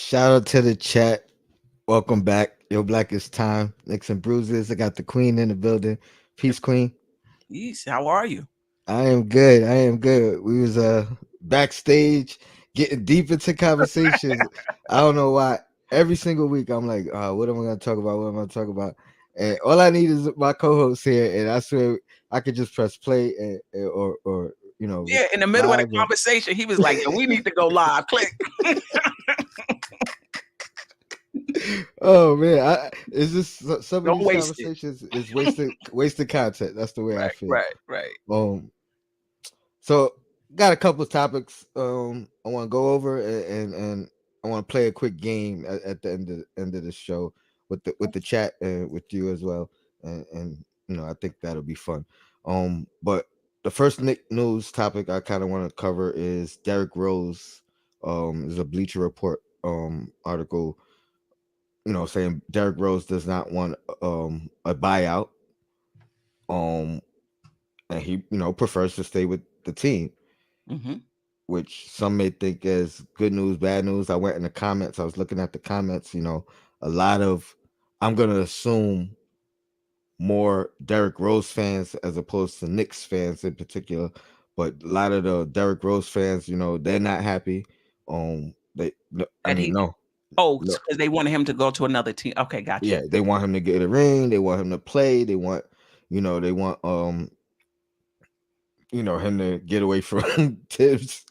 Shout out to the chat. Welcome back. Yo, Black is time. Nicks and bruises. I got the queen in the building. Peace, queen. Yeesh, how are you? I am good. I am good. We was backstage getting deep into conversations. I don't know why. Every single week I'm like, what am I gonna talk about? What am I gonna talk about? And all I need is my co-host here, and I swear I could just press play or Yeah, in the middle of the vibe. And conversation, he was like, "Yo, we need to go live." Click. oh man, it's just some of Don't these waste it. conversations is wasted content. That's the way I Right, feel. right, right. Um, so got a couple of topics I want to go over, and I want to play a quick game at the end of the show with the chat and with you as well, and I think that'll be fun. But the first Nick news topic I kind of want to cover is Derrick Rose. Is a Bleacher Report article, saying Derrick Rose does not want a buyout. Um, and he, prefers to stay with the team, Hmm. which some may think is good news, bad news. I went in the comments. I was looking at the comments. A lot of, I'm gonna assume, more Derrick Rose fans as opposed to Knicks fans in particular. But a lot of the Derrick Rose fans, they're not happy. I That mean, he no, no, because they wanted him to go to another team. Okay, got you. yeah, they want him to get a ring. They want him to play. They want him to get away from Tibbs.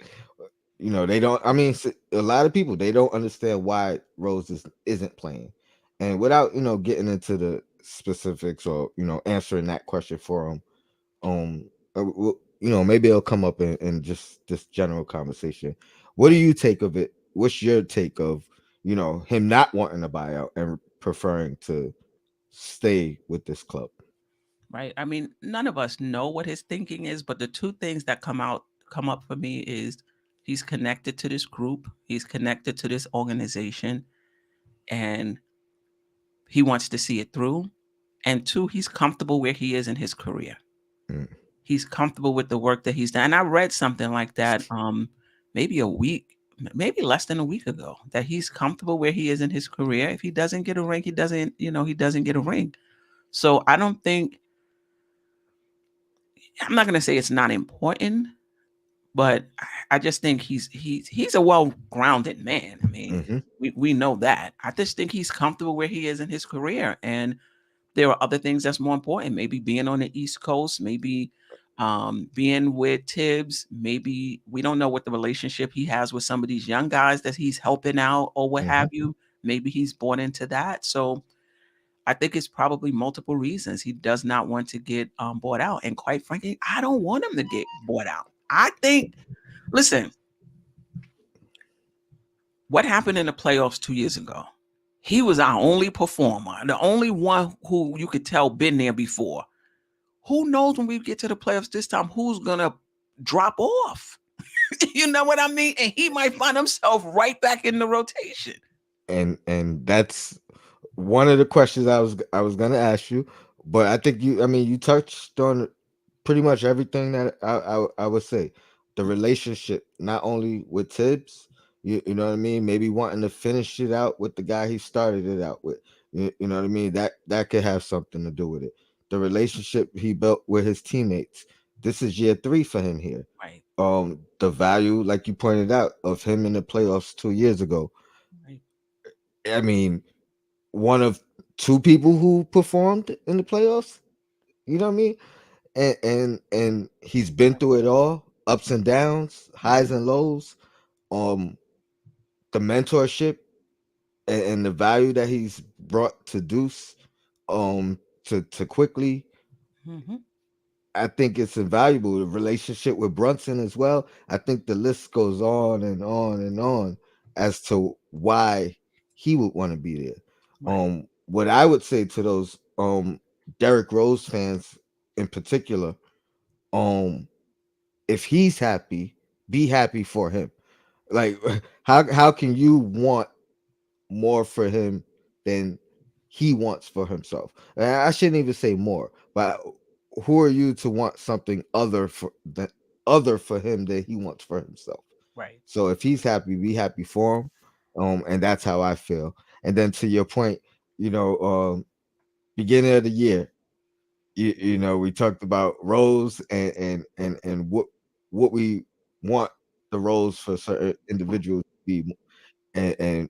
They don't. I mean, a lot of people, they don't understand why Rose isn't playing, and without getting into the specifics or answering that question for him, maybe it'll come up in just this general conversation. What do Right, you take of it? What's your take of him not wanting to buy out and preferring to stay with this club? right. I mean, none of us know what his thinking is, but the two things that come up for me is he's connected to this group, he's connected to this organization, and he wants to see it through. And two, he's comfortable where he is in his career. Mm. He's comfortable with the work that he's done. And I read something like that, maybe a week, maybe less than a week ago, that he's comfortable where he is in his career. If he doesn't get a ring, he doesn't get a ring. So I don't think I'm not gonna say it's not important, but I just think he's a well grounded man. I mean, Hmm. we know that. I just think he's comfortable where he is in his career, and there are other things that's more important. Maybe being on the East Coast, maybe being with Tibbs. Maybe we don't know what the relationship he has with some of these young guys that he's helping out or what Hmm. have you. Maybe he's born into that. So I think it's probably multiple reasons he does not want to get bought out. And quite frankly, I don't want him to get bought out. I think, listen, what happened in the playoffs 2 years ago? He was our only performer, the only one who you could tell been there before. Who knows when we get to the playoffs this time who's gonna drop off? You know what I mean? And he might find himself right back in the rotation. And that's one of the questions I was gonna ask you, but I think you touched on pretty much everything that I would say. The relationship, not only with Tibbs, you know what I mean, maybe wanting to finish it out with the guy he started it out with. You know what I mean? That could have something to do with it. The relationship he built with his teammates. This is year 3 for him here. Right, The value, like you pointed out, of him in the playoffs 2 years ago. right, I mean, one of two people who performed in the playoffs. You know what I mean? And he's been through it all, ups and downs, highs and lows. Um, the mentorship and the value that he's brought to Deuce, to quickly. hmm, I think it's invaluable. The relationship with Brunson as well. I think the list goes on and on and on as to why he would want to be there. right, What I would say to those Derrick Rose fans in particular, um, if he's happy, be happy for him. Like how can you want more for him than he wants for himself? And I shouldn't even say more, but who are you to want something other for him that he wants for himself? right. So if he's happy, be happy for him. And that's how I feel. And then to your point, you know, beginning of the year, you know, we talked about roles and what we want the roles for certain individuals to be, and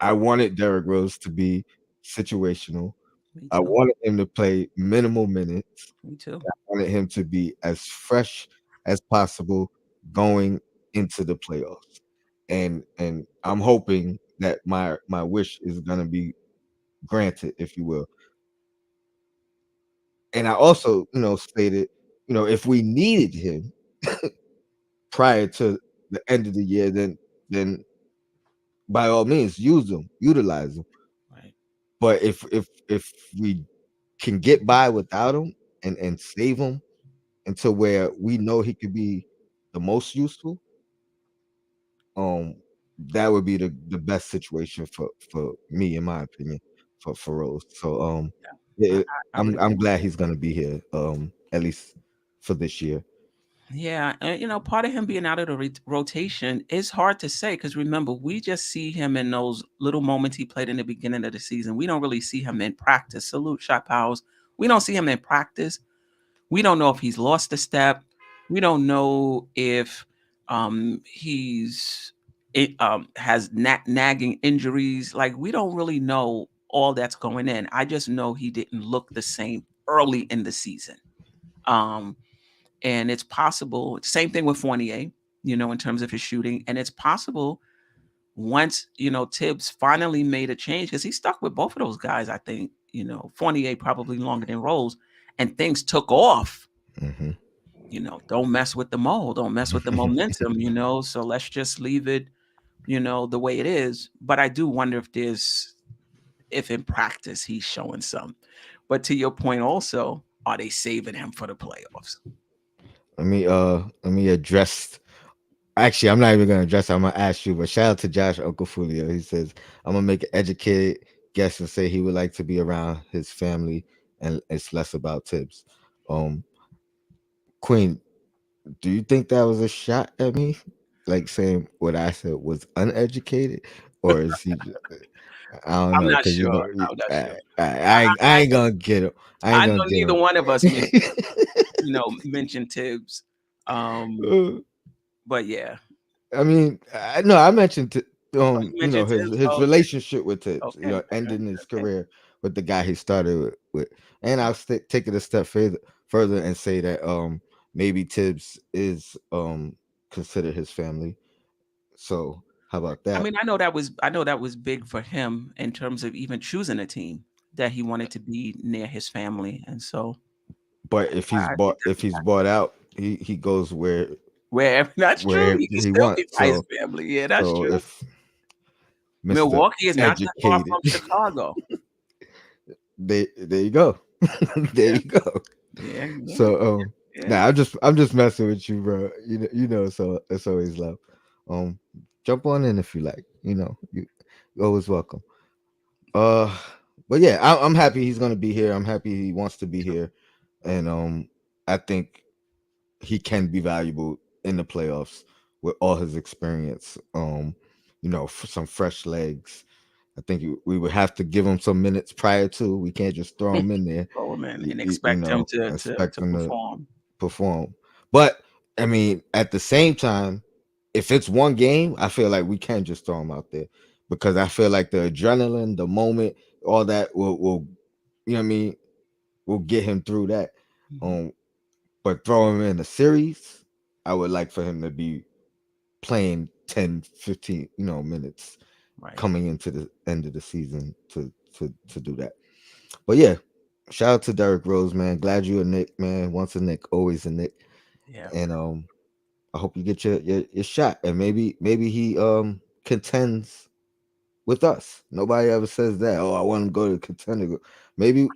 I wanted Derrick Rose to be situational. Me I too. wanted him to play minimal minutes. Me too. I wanted him to be as fresh as possible going into the playoffs. And I'm hoping that my wish is gonna be granted, if you will. And I also, stated, if we needed him prior to the end of the year, then by all means use him, utilize him. Right. But if we can get by without him and save him until where we know he could be the most useful, um, that would be the best situation for me, in my opinion, for Rose. So I, yeah, I would I'm agree. glad he's gonna be here, at least for this year. Yeah, and part of him being out of the rotation is hard to say because remember, we just see him in those little moments he played in the beginning of the season. We don't really see him in practice. Salute shot powers. We don't see him in practice. We don't know if he's lost a step. We don't know if he's has nagging injuries. Like we don't really know all that's going in. I just know he didn't look the same early in the season. Um, and it's possible. Same thing with Fournier, in terms of his shooting, and it's possible once Tibbs finally made a change because he stuck with both of those guys. I think Fournier probably longer than Rose, and things took off. Hmm. Don't mess with the mold, don't mess with the momentum. So let's just leave it, the way it is. But I do wonder if in practice he's showing some. But to your point, also, are they saving him for the playoffs? Let me address. Actually, I'm not even gonna address it. I'm gonna ask you. But shout out to Josh Okafolio. He says I'm gonna make an educated guess and say he would like to be around his family, and it's less about Tibbs. Um, Queen, do you think that was a shot at me? Like saying what I said was uneducated, or is he? I don't I'm know, not because sure. I'm not sure. I ain't gonna get him. I I ain't know gonna get neither him. one of us mentioned Tibbs. Um, but yeah. I mean, no, I mentioned Oh, you mentioned Tibbs? his Oh, okay. relationship with Tibbs, Okay. Okay. ending his Okay. career with the guy he started with. And I'll take it a step further and say that maybe Tibbs is considered his family. So how about I that? mean, I know that was big for him in terms of even choosing a team that he wanted to be near his family. And so But if I think that's he's bought out, he goes wherever that's true. where He can he still be wants. by his family. Yeah, that's So true. if Mister Milwaukee is not that far Educated, from Chicago. there you go, there Yeah. you go. Yeah. Yeah. So Yeah. nah, I'm just messing with you, bro. So it's always love. Um, jump on in if you like. You're always welcome. Uh, but yeah, I'm happy he's gonna be here. I'm happy he wants to be here, and I think he can be valuable in the playoffs with all his experience. For some fresh legs. I think we would have to give him some minutes prior to. We can't just throw him in there, Throw him in and expect him expect to him to perform. perform. But I mean, at the same time, if it's one game, I feel like we can't just throw him out there because I feel like the adrenaline, the moment, all that will you know what I mean, will get him through that. Mhm. Um, but throw him in a series, I would like for him to be playing 10, 15, minutes Right. coming into the end of the season to do that. But yeah, shout out to Derrick Rose, man. Glad you a Knick, man. Once a Knick, always a Knick. Yeah. And I hope you get your shot, and maybe he contends with us. Nobody ever says that. Oh, I want him to go to contender. Maybe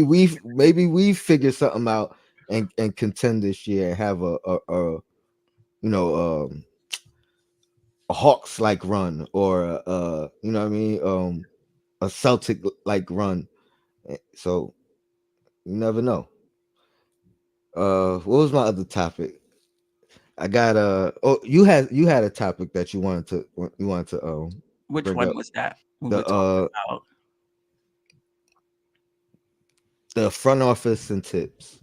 we figure something out and contend this year and have a you know a Hawks like run or what I mean, a Celtic like run. So you never know. What was my other topic? I got oh, you had a topic that you wanted to. Which bring one up was that we were the talking uh about? the front office and tips.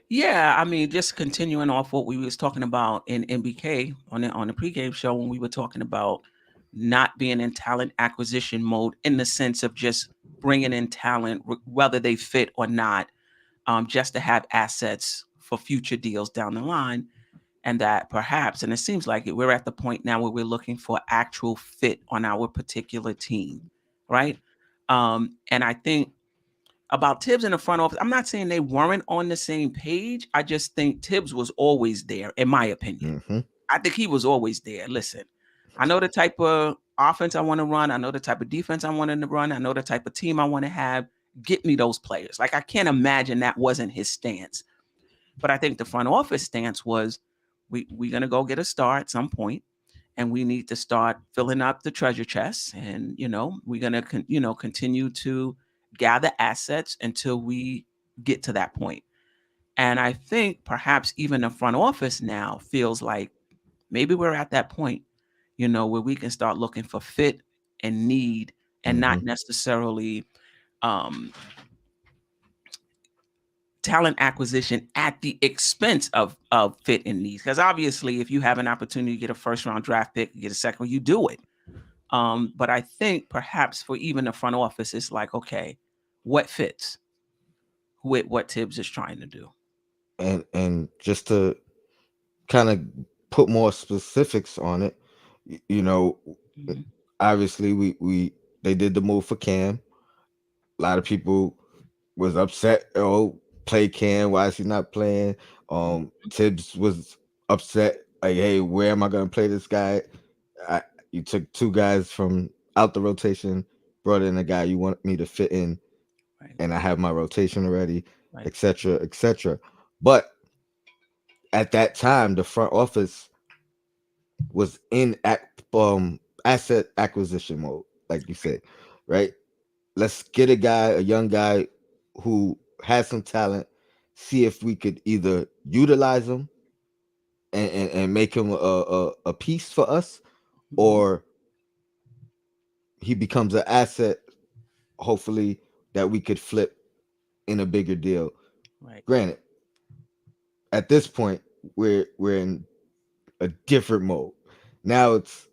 Yeah, I mean, just continuing off what we was talking about in MBK on the pregame show when we were talking about not being in talent acquisition mode in the sense of just bringing in talent, whether they fit or not, just to have assets for future deals down the line, and that perhaps, and it seems like it, we're at the point now where we're looking for actual fit on our particular team, right? And I think about Tibbs in the front office, I'm not saying they weren't on the same page. I just think Tibbs was always there, in my opinion. Mm-hmm. I think he was always there. Listen, I know the type of offense I want to run. I know the type of defense I want to run. I know the type of team I want to have. Get me those players. Like, I can't imagine that wasn't his stance. But I think the front office stance was we're going to go get a star at some point, and we need to start filling up the treasure chest, and we're going to continue to gather assets until we get to that point. And I think perhaps even the front office now feels like maybe we're at that point, where we can start looking for fit and need, and Mm-hmm. not necessarily um talent acquisition at the expense of fit and needs. Because obviously, if you have an opportunity to get a first round draft pick, get a second, you do it. But I think perhaps for even the front office, it's like, okay, what fits with what Tibbs is trying to do? And just to kind of put more specifics on it, you know, Mhm. obviously we they did the move for Cam. A lot of people was upset. Oh, play Cam. Why is he not playing? Tibbs was upset. Like, hey, where am I going to play this guy? I, you took two guys from out the rotation, brought in a guy you want me to fit in, Right, and I have my rotation already, right. etc., etc. But at that time, the front office was in asset acquisition mode, like you said, right? Let's get a guy, a young guy who has some talent, see if we could either utilize him and make him a piece for us, Mhm. or he becomes an asset, hopefully, that we could flip in a bigger deal. Right. Granted, at this point, we're in a different mode. Now it's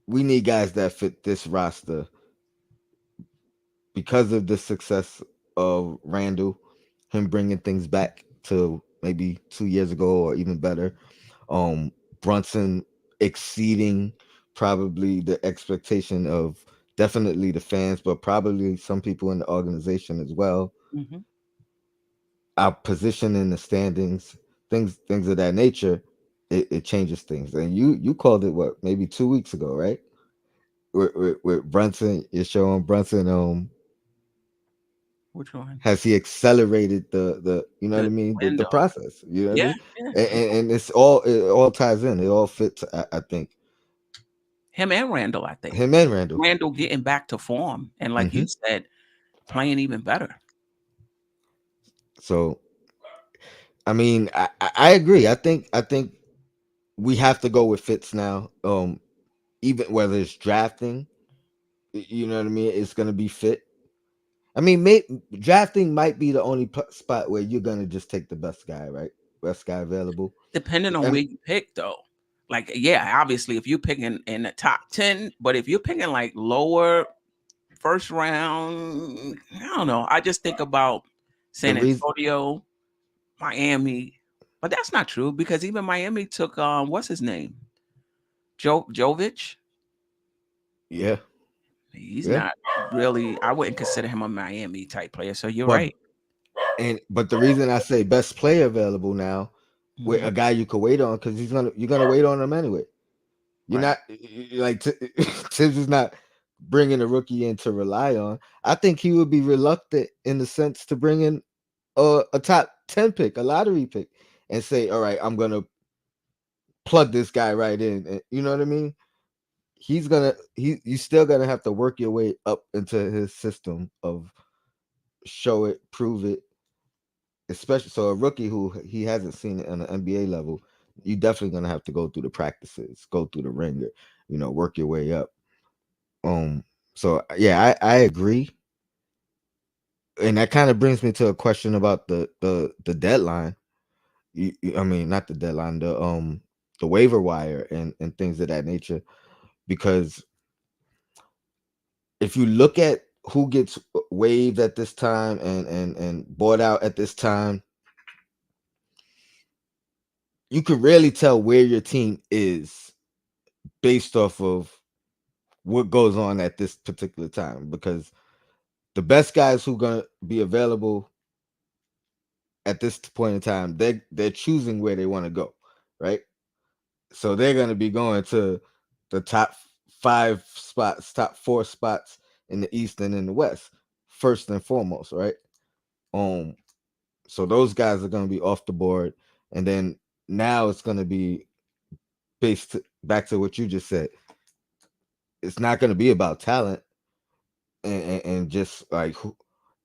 we need guys that fit this roster because of the success of Randall, him bringing things back to maybe 2 years ago or even better. Um, Brunson exceeding probably the expectation of definitely the fans, but probably some people in the organization as well. Mhm. Our position in the standings, things of that nature, it changes things. And you called it what, maybe 2 weeks ago, right? With Brunson, you're showing Brunson Which one? has he accelerated the you know what I The mean, the window. process, you know what I Yeah, mean, yeah. and it all ties in, it all fits. I think Him and Randall, I think. him and Randall. Randall getting back to form, and like Hmm. you said, playing even better. So I mean, I agree. I think we have to go with fits now. Even whether it's drafting, you know what I mean, it's gonna be fit. I mean, drafting might be the only spot where you're gonna just take the best guy, right? Best guy available. Depending on I where mean, you pick, though. Like, yeah, obviously, if you're picking in the top 10, but if you're picking like lower first round, I don't know. I just think about the San reason, Antonio, Miami, but that's not true because even Miami took what's his name, Jovic. yeah, He's yeah. not really. I wouldn't consider him a Miami type player. So you're But right. but the reason I say best player available now, with Hmm. a guy you could wait on, because you're gonna wait on him anyway. You're Right. not like Tibbs is not bringing a rookie in to rely on. I think he would be reluctant in the sense to bring in a top 10 pick, a lottery pick, and say, all right, I'm gonna plug this guy right in. You know what I mean? You still gonna have to work your way up into his system of show it, prove it, especially so a rookie who he hasn't seen it on the NBA level. You definitely gonna have to go through the practices, go through the ringer, work your way up. Um, so yeah, I agree, and that kind of brings me to a question about the deadline. I mean, not the deadline, the waiver wire and things of that nature. Because if you look at who gets waived at this time and bought out at this time, you can really tell where your team is based off of what goes on at this particular time. Because the best guys who gonna be available at this point in time, they're choosing where they want to go, right? So they're gonna be going to the top 5 spots, top 4 spots in the East and in the West, first and foremost, right? Um, so those guys are gonna be off the board, and then now it's gonna be back to what you just said. It's not gonna be about talent and just like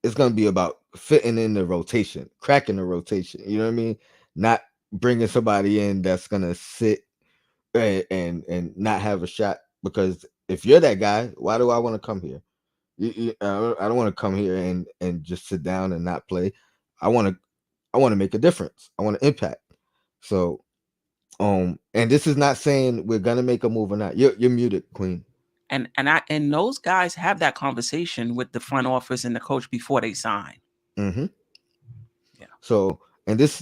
it's gonna be about fitting in the rotation, cracking the rotation. You know what I mean? Not bringing somebody in that's gonna sit and not have a shot. Because if you're that guy, why do I want to come here? I don't want to come here and just sit down and not play. I want to I want to make a difference. I want to impact. So and this is not saying we're gonna make a move or not. You're muted, Queen. And those guys have that conversation with the front office and the coach before they sign. Mm-hmm. Yeah. So, and this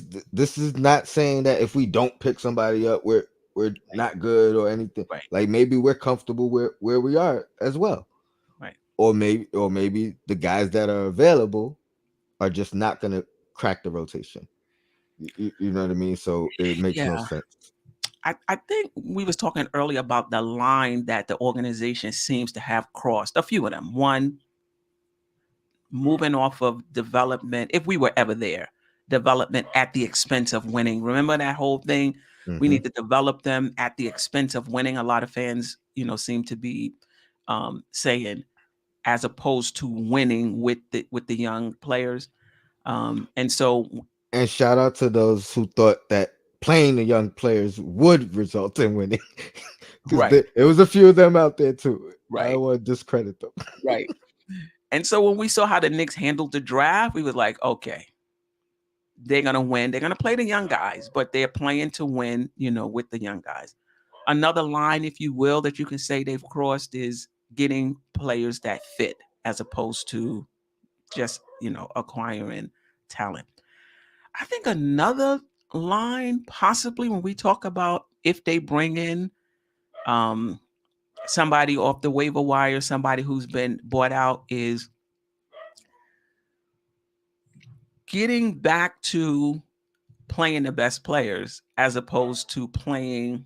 is not saying that if we don't pick somebody up, we're Right. not good or anything. Right. Like maybe we're comfortable where we are as well, Right. or maybe the guys that are available are just not gonna crack the rotation. You know what I mean? So it makes no Yeah. sense. I think we was talking earlier about the line that the organization seems to have crossed. A few of them. One, moving off of development, if we were ever there, development at the expense of winning. Remember that whole thing? We Mm-hmm. need to develop them at the expense of winning. A lot of fans, seem to be saying, as opposed to winning with the young players. And so, And shout out to those who thought that playing the young players would result in winning, because right, it was a few of them out there too. I right, don't want to discredit them. right. And so when we saw how the Knicks handled the draft, we was like, okay, they're gonna win. They're gonna play the young guys, but they're playing to win, with the young guys. Another line, if you will, that you can say they've crossed is getting players that fit as opposed to just, acquiring talent. I think another line, possibly when we talk about if they bring in um, somebody off the waiver wire, somebody who's been bought out, is getting back to playing the best players as opposed to playing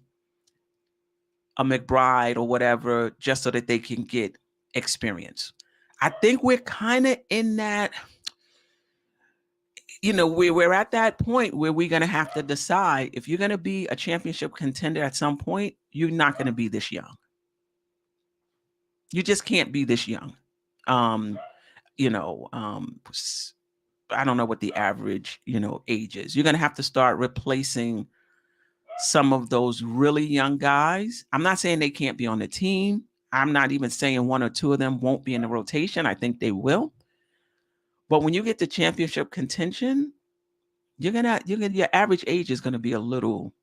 a McBride or whatever just so that they can get experience. I think we're kind of in that, we're at that point where we're going to have to decide if you're going to be a championship contender at some point, you're not going to be this young. You just can't be this young. Um, you know, um, I don't know what the average, age is. You're going to have to start replacing some of those really young guys. I'm not saying they can't be on the team. I'm not even saying one or two of them won't be in the rotation. I think they will. But when you get to championship contention, your average age is gonna be a little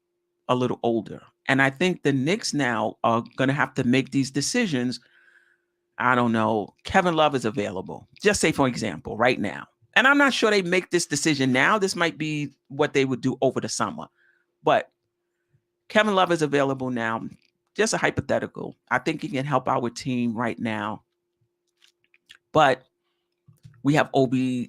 older. And I think the Knicks now are gonna have to make these decisions. I don't know. Kevin Love is available. Just say, for example, right now. And I'm not sure they make this decision now. This might be what they would do over the summer. But Kevin Love is available now. Just a hypothetical. I think he can help our team right now. But we have Obi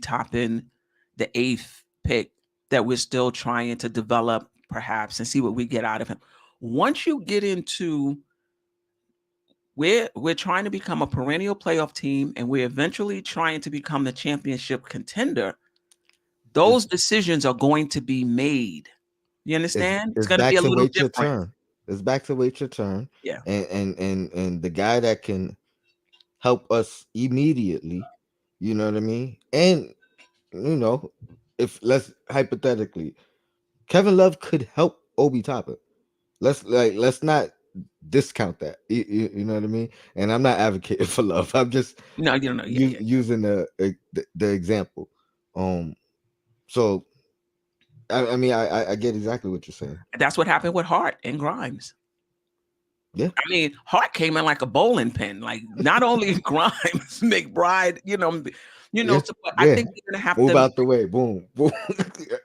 Toppin, the eighth pick that we're still trying to develop, perhaps, and see what we get out of him. Once you get into we're trying to become a perennial playoff team and we're eventually trying to become the championship contender, It's those decisions are going to be made. You it's understand? It's it's going to be back a to little wait your different. turn. It's back to wait your turn, Yeah. and the guy that can help us immediately. You know what I mean? And you know, if let's hypothetically, Kevin Love could help Obi Toppin. Let's not discount that. You know what I mean? And I'm not advocating for Love. I'm just No, you don't know. Yeah, yeah. using the example. Um, so I mean I get exactly what you're saying. That's what happened with Hart and Grimes. Yeah, I mean, Hart came in like a bowling pin. Like not only Grimes, McBride, yeah, So but I yeah. think they're gonna have Move to. out the way. Boom, boom.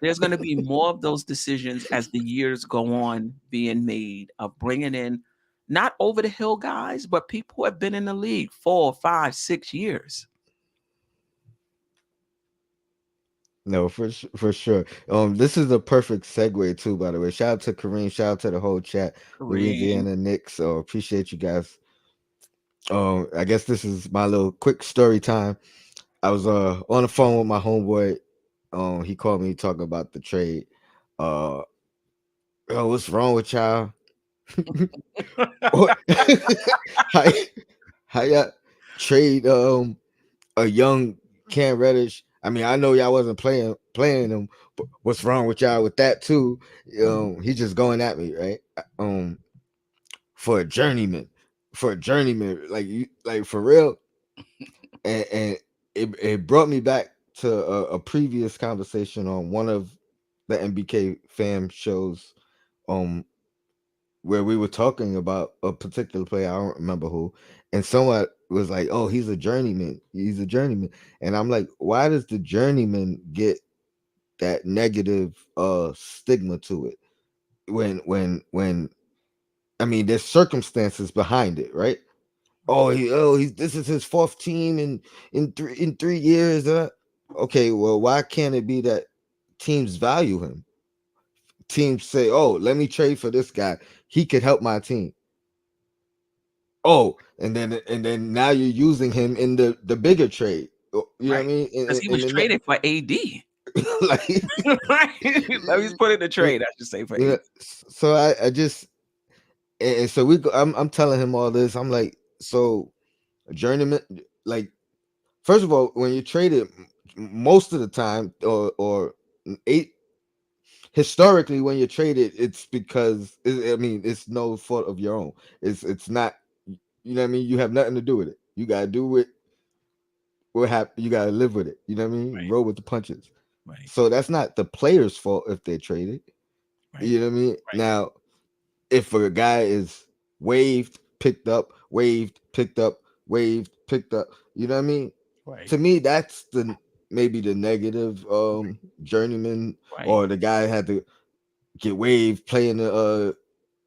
There's gonna be more of those decisions as the years go on being made of bringing in not over the hill guys, but people who have been in the league 4, 5, 6 years. No, for sure. This is a perfect segue too. By the way, shout out to Kareem. Shout out to the whole chat. Kareem. Louisiana Knicks. So appreciate you guys. I guess this is my little quick story time. I was on the phone with my homeboy. He called me talking about the trade. Uh, oh, what's wrong with y'all? What- how, how y'all trade a young Cam Reddish? I mean, I know y'all wasn't playing him, but what's wrong with y'all with that too? He just going at me, right? Um, for a journeyman, like you, like for real, and it brought me back to a previous conversation on one of the MBK fam shows, um, where we were talking about a particular player. I don't remember who, and someone was like, "Oh, he's a journeyman. He's a journeyman," and I'm like, "Why does the journeyman get that negative stigma to it? When I mean, there's circumstances behind it, right? He's this is his fourth team in 3 years. Okay, well, why can't it be that teams value him? Teams say, "Oh, let me trade for this guy. He could help my team." Oh, and then now you're using him in the bigger trade. You know what I Right. mean? Because he In was the traded for AD. like, Right. Let me put in the you trade, I should say, for know, AD. so I just and so we go, I'm telling him all this. I'm like, so a journeyman, like first of all, when you trade it, most of the time, or eight historically, when you trade it, it's because I mean, it's no fault of your own. It's not. You know what I mean? You have nothing to do with it. You gotta do it. What happened? You gotta live with it. You know what I mean? Right. Roll with the punches. Right. So that's not the player's fault if they traded. Right. You know what I mean? Right. Now, if a guy is waived, picked up, waived, picked up, waived, picked up, you know what I mean? Right. To me, that's the maybe the negative journeyman, Right. or the guy had to get waived, playing the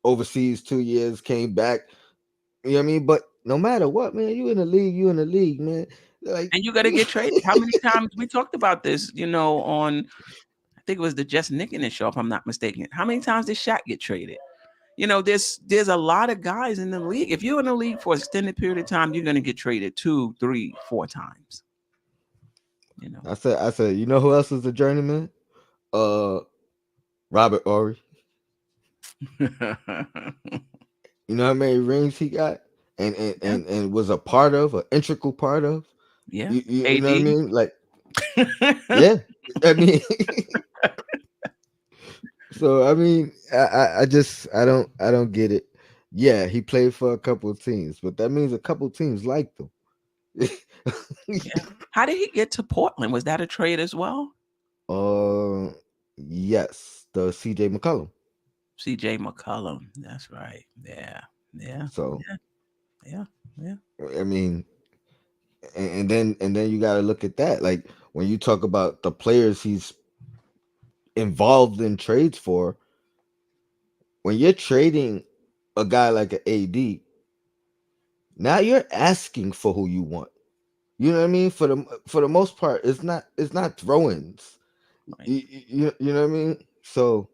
overseas 2 years, came back. You know what I mean? But no matter what, man, you in the league, man. Like And you got to get traded. How many times we talked about this, on, I think it was the Just Nick show, if I'm not mistaken. How many times did Shaq get traded? There's a lot of guys in the league. If you're in the league for an extended period of time, you're going to get traded 2, 3, 4 times. You know, I said, you know who else is a journeyman? Uh, Robert Ory. You know how many rings he got, yeah, and was a part of, an integral part of. yeah. You know what I AD. mean? Like, yeah. I mean, so I mean, I don't get it. Yeah, he played for a couple of teams, but that means a couple of teams liked him. Yeah. How did he get to Portland? Was that a trade as well? uh, yes, the CJ McCollum. CJ McCollum. That's right. Yeah. Yeah. So Yeah. Yeah. Yeah. I mean, and then you got to look at that. Like when you talk about the players he's involved in trades for, when you're trading a guy like an AD, now you're asking for who you want. You know what I mean? For the most part, it's not throw-ins. Right. You know what I mean? So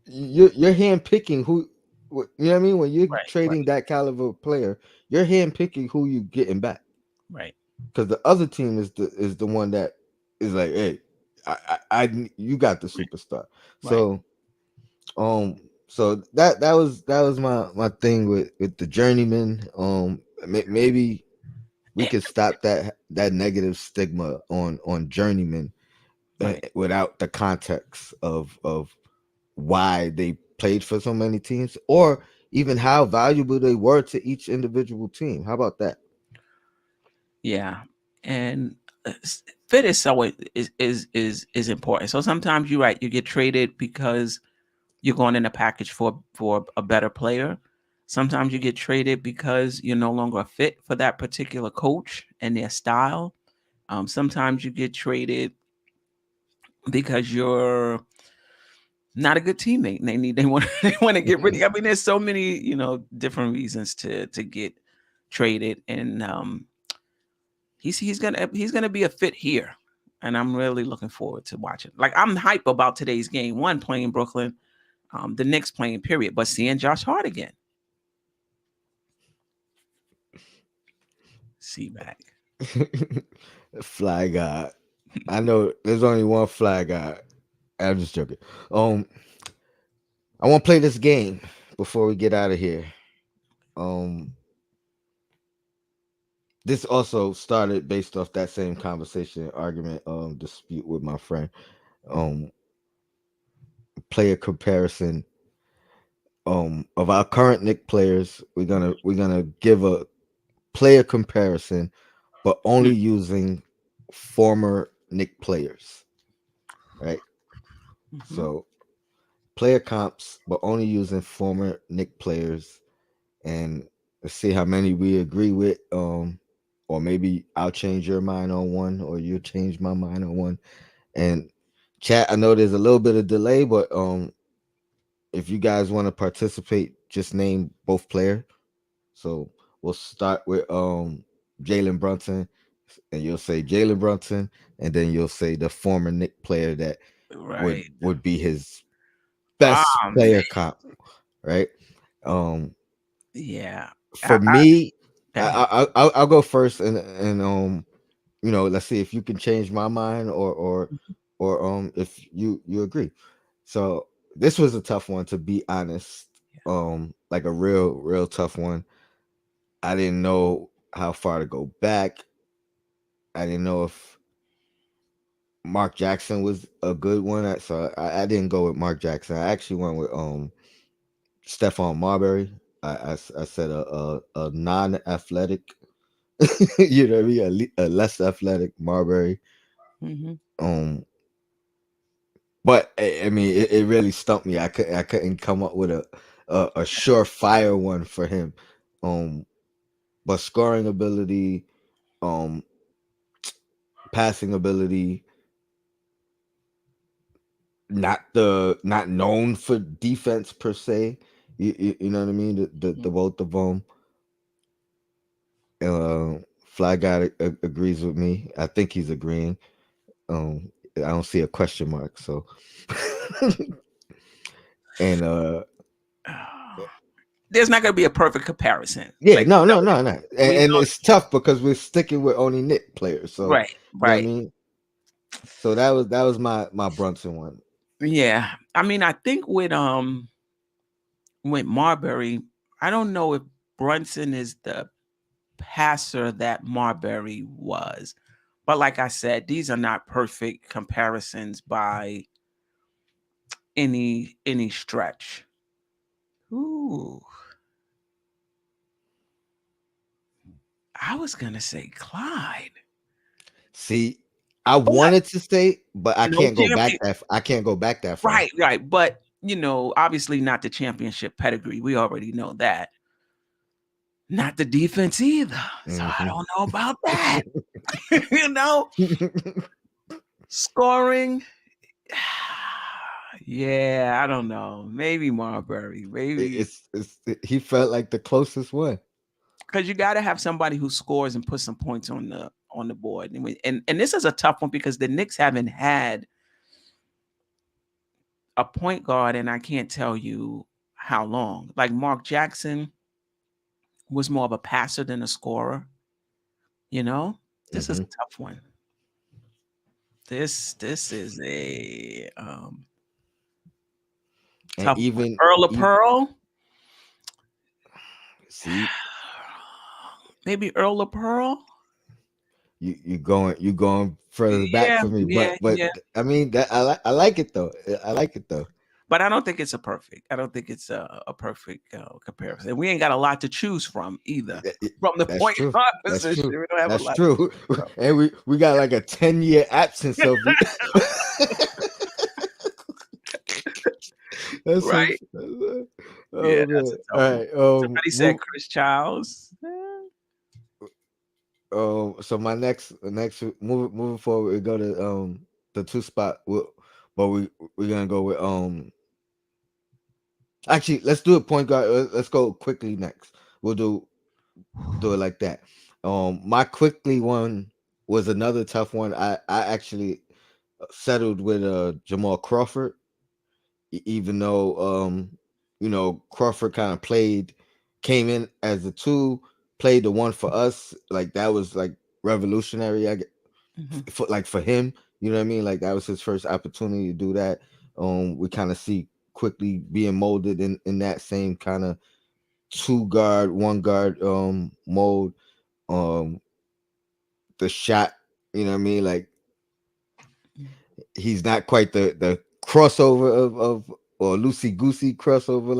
you're hand picking who. You know what I mean? When you're Right. trading Right. that caliber of player, you're hand picking who you getting back, Right. because the other team is the one that is like, hey, you got the superstar. Right. So so that was my thing with the journeyman. Maybe we And, could stop that negative stigma on journeyman. Right. without the context of why they played for so many teams, or even how valuable they were to each individual team. How about that? Yeah. And fit is so is important. So sometimes you're right, you get traded because you're going in a package for a better player. Sometimes you get traded because you're no longer a fit for that particular coach and their style. Sometimes you get traded because you're not a good teammate and they want they want to get rid of you. I mean, there's so many, different reasons to get traded. And he's gonna be a fit here. And I'm really looking forward to watching. Like, I'm hype about today's game. One, playing Brooklyn, the Knicks playing, period. But seeing Josh Hart again. See back. Fly God. I know there's only one fly God. I'm just joking. Um, I want to play this game before we get out of here. Um, this also started based off that same conversation, argument, dispute with my friend. Um, Player comparison. Of our current Nick players, we're gonna give a player comparison, but only using former Nick players, right? Mm-hmm. So player comps, but only using former Nick players, and let's see how many we agree with. Or maybe I'll change your mind on one, or you'll change my mind on one. And chat, I know there's a little bit of delay, but if you guys want to participate, just name both player. So we'll start with Jalen Brunson, and you'll say Jalen Brunson, and then you'll say the former Nick player that would Right. would be his Ah, best man. player comp, right? Um, Yeah. for I me, Go ahead. I'll go first, and let's see if you can change my mind, or if you agree. So this was a tough one, to be honest. Like a real tough one. I didn't know how far to go back. I didn't know if Mark Jackson was a good one, so I didn't go with Mark Jackson. I actually went with Stephon Marbury. I said a non-athletic, you know what I mean, a less athletic Marbury. Mm-hmm. Um, but I mean, it really stumped me. I couldn't come up with a surefire one for him. Um, but scoring ability, um, passing ability, not known for defense per se. You know what I mean? The both of them. Fly guy agrees with me. I think he's agreeing. I don't see a question mark. So, and There's not going to be a perfect comparison. yeah, Like, no, no, no, no. we And know. it's tough because we're sticking with only Nick players. So, Right, you know what I right. mean? So that was my Brunson one. Yeah. I mean, I think with Marbury, I don't know if Brunson is the passer that Marbury was. But like I said, these are not perfect comparisons by any stretch. Ooh, I was gonna say Clyde. See, I But wanted to say, but I no can't go back champion. that. I can't go back that far. Right, right. But obviously not the championship pedigree. We already know that. Not the defense either. So I Hmm. don't know about that. you know, Scoring. Yeah, I don't know. Maybe Marbury. Maybe He felt like the closest one. because you got to have somebody who scores and puts some points on the board. And this is a tough one because the Knicks haven't had a point guard, and I can't tell you how long. Like Mark Jackson was more of a passer than a scorer. You know, this is Hmm. a tough one. This is a And tough one. even, Earl of Pearl, see, maybe Earl of Pearl. you going further back Yeah, for me, yeah, but yeah. I mean that I like it though. I like it though. But I don't think it's a perfect. I don't think it's a perfect comparison. We ain't got a lot to choose from either. That- it- From the That's point true. guard That's position, true. we don't have a That's lot. true. And we got like a 10-year absence of you. That's so. Right? Yeah, Oh that's man. a All tough one. right. Somebody said Chris Childs. So my next moving forward, we go to the two spot. But we're gonna go with Actually, let's do a point guard. Let's go quickly next. We'll do it like that. My quickly one was another tough one. I actually settled with Jamal Crawford, even though Crawford kind of came in as a two, played the one for us. Like that was like revolutionary. Mhm. For him, you know what I mean. Like that was his first opportunity to do that. We kind of see quickly being molded in that same kind of two guard, one guard mode. Um, the shot, you know what I mean. Like he's not quite the crossover of or loosey goosey crossover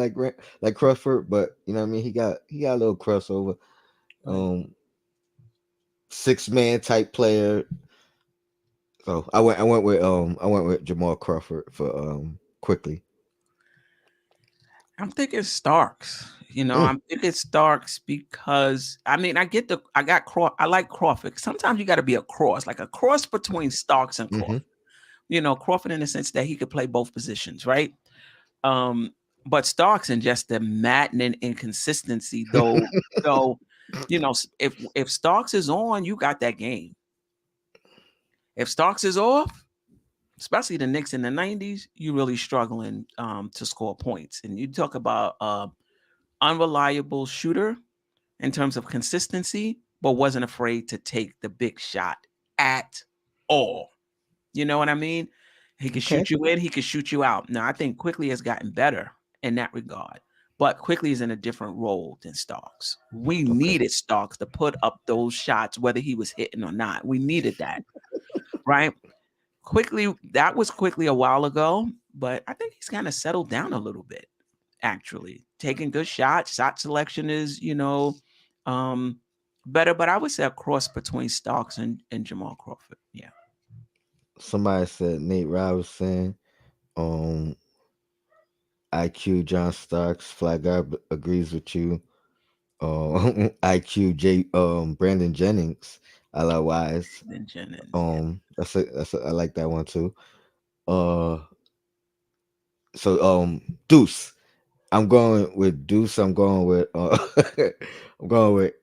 like Crawford, but you know what I mean. He got a little crossover. Right. Um, 6 man type player. So I went with Jamal Crawford for quickly. I'm thinking Starks. Mm, I'm thinking Starks because I mean I like Crawford. Sometimes you got to be like a cross between Starks and mm-hmm. Crawford. Crawford in the sense that he could play both positions, right? Um, but Starks and just the maddening inconsistency, though, if Starks is on, you got that game. If Starks is off, especially the Knicks in the '90s, you really struggling to score points. And you talk about unreliable shooter in terms of consistency, but wasn't afraid to take the big shot at all. You know what I mean? He could Okay, shoot you in, he could shoot you out. Now, I think Quickly has gotten better in that regard, but Quickly is in a different role than Starks. We okay. needed Starks to put up those shots, whether he was hitting or not. We needed that, right? Quickly, that was Quickly a while ago, but I think he's kind of settled down a little bit, actually. Taking good shots, shot selection is, um, better, but I would say a cross between Starks and Jamal Crawford. Yeah. Somebody said Nate Robinson. Um, IQ John Starks. Flag guard agrees with you. IQ J Brandon Jennings. Otherwise, And Jennings, yeah. I like that one too. Uh, so Deuce. I'm going with Deuce. I'm going with I'm going with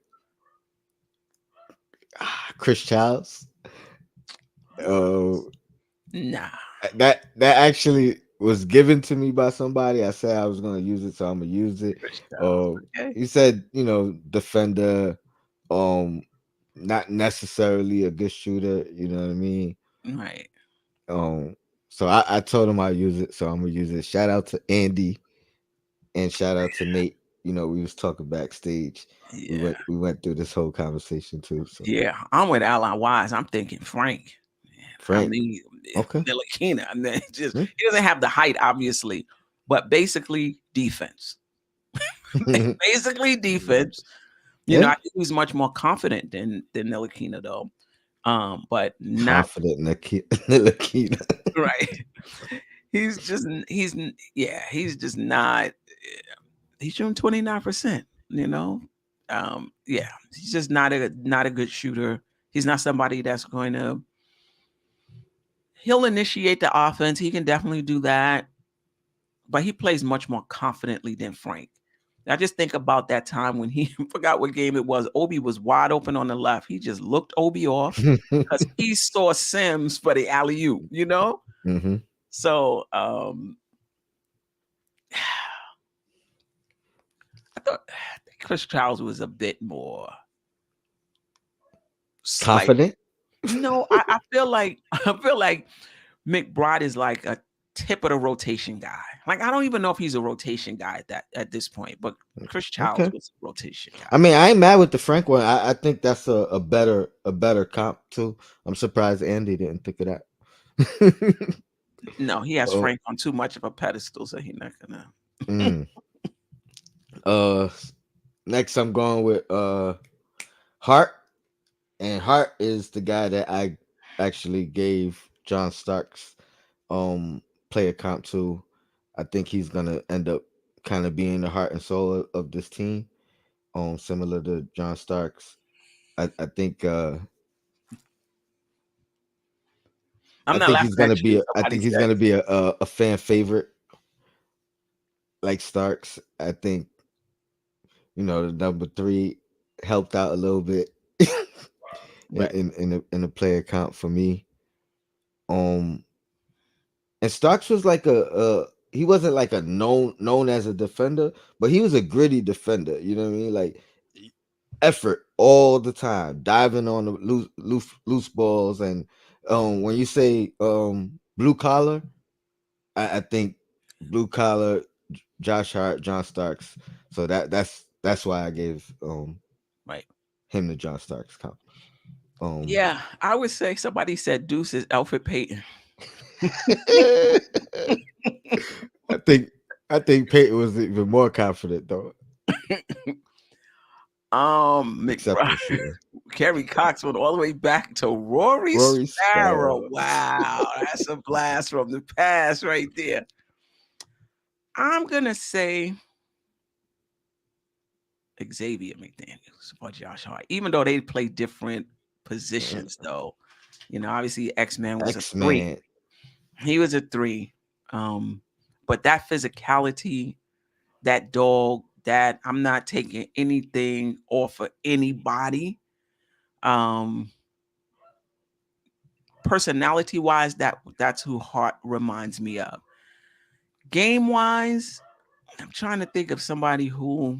Chris Childs. Uh, Nah, that actually was given to me by somebody. I said I was going to use it, so I'm gonna use it. Chris Charles. Uh, Okay. he said, defender, um, not necessarily a good shooter. You know what I mean? Right. Um, so I told him I'd use it, so I'm gonna use it. Shout out to Andy and shout out to Nate. We was talking backstage. We Yeah. went through this whole conversation too. So Yeah. I'm with Alan Wise. I'm thinking Frank. I Frank, mean, okay. Ntilikina. I mean, just Hmm. he doesn't have the height, obviously, but basically defense. Basically defense. Yeah, I think he's much more confident than Ntilikina, though. But not confident Nilakina. right. He's just not. He's shooting 29%. Yeah, he's just not a good shooter. He's not somebody that's going to. He'll initiate the offense. He can definitely do that, but he plays much more confidently than Frank. I just think about that time when he forgot what game it was. Obi was wide open on the left. He just looked Obi off because he saw Sims for the alley oop. Hmm. So I think Chris Childs was a bit more like Confident. no. I feel like McBride is like a tip of the rotation guy. Like I don't even know if he's a rotation guy at this point, but Chris Childs Okay. was a rotation I guy. mean, I ain't mad with the Frank one. I think that's a better comp too. I'm surprised Andy didn't think of that. No, he has Oh, Frank on too much of a pedestal, so he's not gonna. mm. uh, Next I'm going with Hart, and Hart is the guy that I actually gave John Starks um player comp to. I think he's gonna end up kind of being the heart and soul of this team. Similar to John Starks. I think I'm I not think he's laughing gonna at be you. I Somebody think he's said, gonna be a fan favorite like Starks. I think the number three helped out a little bit right, in the player count for me. Um, and Starks was like a he wasn't like a known as a defender, but he was a gritty defender. You know what I mean? Like effort all the time, diving on the loose balls, and when you say blue collar, I think blue collar, Josh Hart, John Starks. So that's why I gave right. him the John Starks comp. Um, Yeah, I would say somebody said Deuce is Alfred Payton. I think I think Peyton was even more confident though, except McBride, for shooting. Kerry Cox went all the way back to Rory Rory Sparrow. Sparrow. Wow, that's a blast from the past right there. I'm gonna say Xavier McDaniels or Josh Hart, even though they play different positions, though. Obviously X-Men was a X three. Man. He was a three. Um, but that physicality, that dog, that I'm not taking anything off of anybody. Um, Personality wise, that's who Hart reminds me of. Game wise, I'm trying to think of somebody who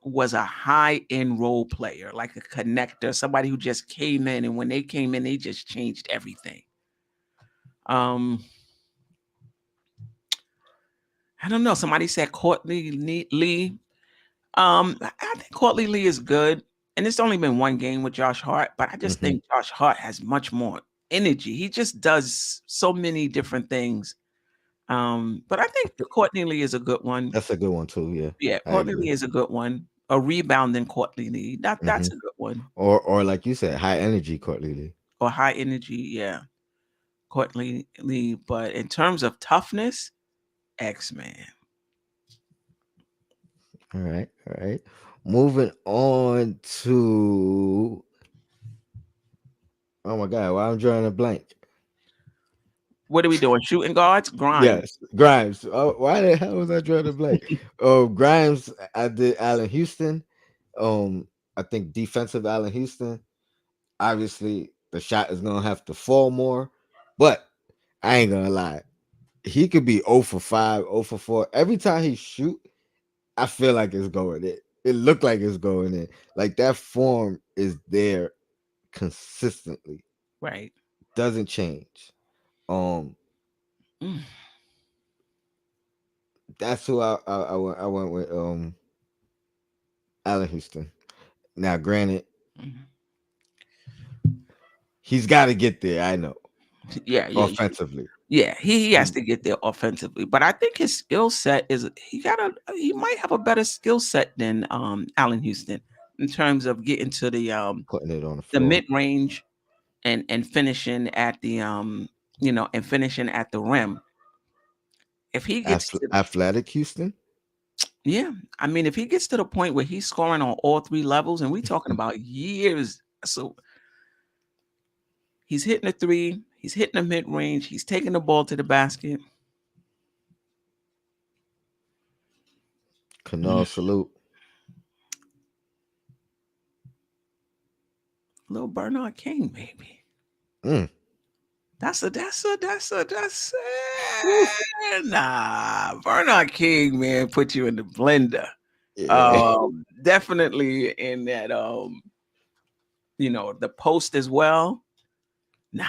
was a high end role player, like a connector, somebody who just came in, and when they came in, they just changed everything. Um, I don't know. Somebody said Courtney Lee. I think Courtney Lee is good, and it's only been one game with Josh Hart, but I just Hmm. think Josh Hart has much more energy. He just does so many different things. But I think Courtney Lee is a good one. That's a good one too. Yeah, Yeah, I Courtney agree. Lee is a good one. A rebounding Courtney Lee. Hmm. That's a good one. Or like you said, high energy Courtney Lee. Or high energy, yeah. Courtney Lee. But in terms of toughness, X-Man. All right, all right. Moving on to oh my god, why I'm drawing a blank. What are we doing? Shooting guards? Grimes. Yes, Grimes. Oh, why the hell was I drawing a blank? Oh, Grimes. I did Allen Houston. I think defensive Allen Houston. Obviously, the shot is gonna have to fall more, but I ain't gonna lie. He could be 0 for 5, 0 for 4. Every time he shoot, I feel like it's going in. It looked like it's going in. Like that form is there consistently. Right. Doesn't change. Um, Mm, that's who I went with Allen Houston. Now, granted, mm. he's got to get there. I know Yeah, yeah. offensively. Yeah, he has He to get there offensively, but I think his skill set is he might have a better skill set than Allen Houston in terms of getting to putting it on the the floor. mid range and finishing at the and finishing at the rim. If he gets to Athletic Houston. yeah, I mean if he gets to the point where he's scoring on all three levels, and we talking about years, so he's hitting a three, he's hitting the mid range, he's taking the ball to the basket. Canal salute. Little Bernard King, maybe. Mm. That's Whew. nah. Bernard King, man, put you in the blender. Yeah. Definitely in that the post as well. Nah,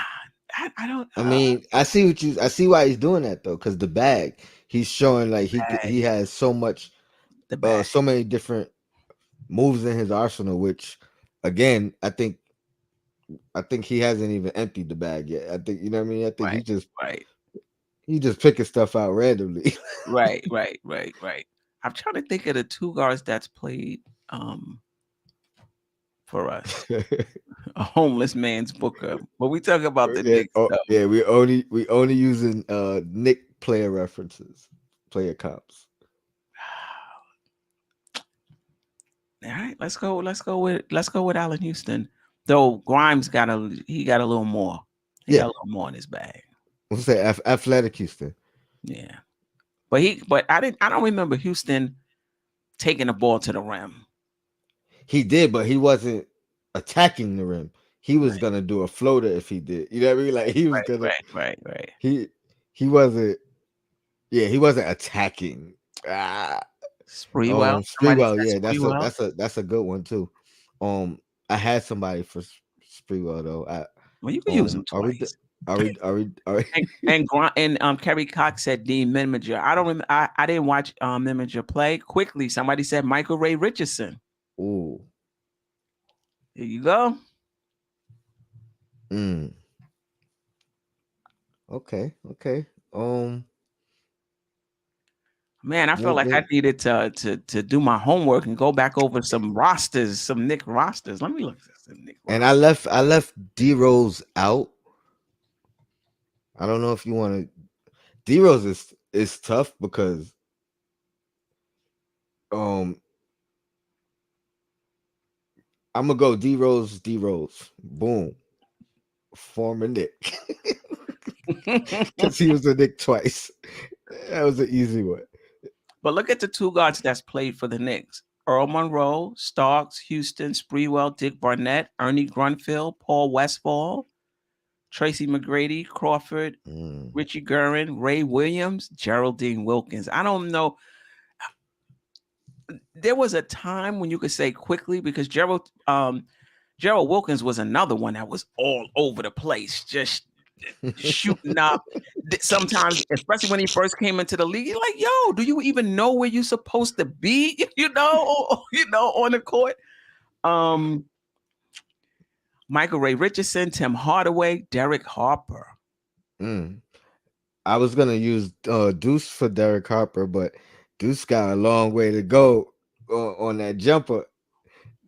I don't. I mean, I see why he's doing that though, because the bag, he's showing like Bag, he has so much, the bag. so many different moves in his arsenal. Which, again, I think he hasn't even emptied the bag yet. I think, you know what I mean. I think Right, right, he just picking stuff out randomly. right. I'm trying to think of the two guards that's played um for us. A homeless man's Booker. But we talk about the Yeah, Knicks though. yeah. We only using Nick player references, player comps. All right, let's go with Allen Houston. Though Grimes got a little more. He got Yeah, a little more in his bag. we'll say athletic Houston. Yeah. But I don't remember Houston taking the ball to the rim. He did, but he wasn't attacking the rim. He was Right, gonna do a floater if he did. You know what I mean? Like he was gonna right. he he wasn't. Yeah, he wasn't attacking. Ah, Spreewell. Somebody Spreewell. said Yeah, Spreewell. that's a good one too. I had somebody for Spreewell though. Well, you can use them Are we twice. are we? Kerry Cox said Dean Miminger. I don't remember. I didn't watch Miminger play. Quickly, somebody said Michael Ray Richardson. Ooh. There you go. Mm. Okay. Okay. Man, I felt Well, like I needed to do my homework and go back over some rosters, some Knick rosters. Let me look at some Knick and rosters. I left D Rose out. I don't know if you want to. D Rose is tough because um I'm gonna go D Rose. Boom. Former Nick. Because he was a Nick twice. That was an easy one. But look at the two guards that's played for the Knicks. Earl Monroe, Starks, Houston, Spreewell, Dick Barnett, Ernie Grunfeld, Paul Westfall, Tracy McGrady, Crawford, Mm. Richie Guerin, Ray Williams, Geraldine Wilkins. I don't know. There was a time when you could say quickly because Gerald Wilkins was another one that was all over the place, just shooting up. Sometimes, especially when he first came into the league, you're like, "Yo, do you even know where you're supposed to be?" On the court. Um, Michael Ray Richardson, Tim Hardaway, Derek Harper. Mm. I was gonna use Deuce for Derek Harper, but Deuce got a long way to go on that jumper.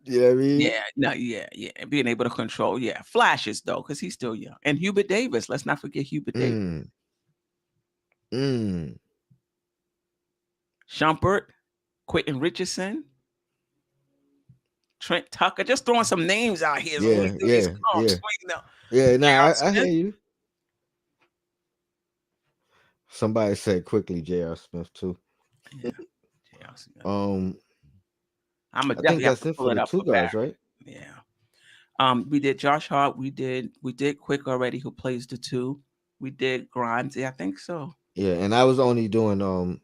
You know what I mean? Yeah, no, yeah. Being able to control, yeah, flashes though, because he's still young. And Hubert Davis. Let's not forget Hubert Davis. Mm. Mm. Shumpert, Quentin Richardson, Trent Tucker. Just throwing some names out here so we Yeah, can do these yeah, comps. yeah, You know, yeah. J.R. Nah, I hear Smith. you. Somebody said quickly J.R. Smith too. Yeah, J.R. Smith. Um, I'm gonna I think definitely have that's to it pull for it the up two for Barry. guards, right? Yeah. We did Josh Hart. We did Quick already, who plays the two. We did Grimes. Yeah, I think so. Yeah, and I was only doing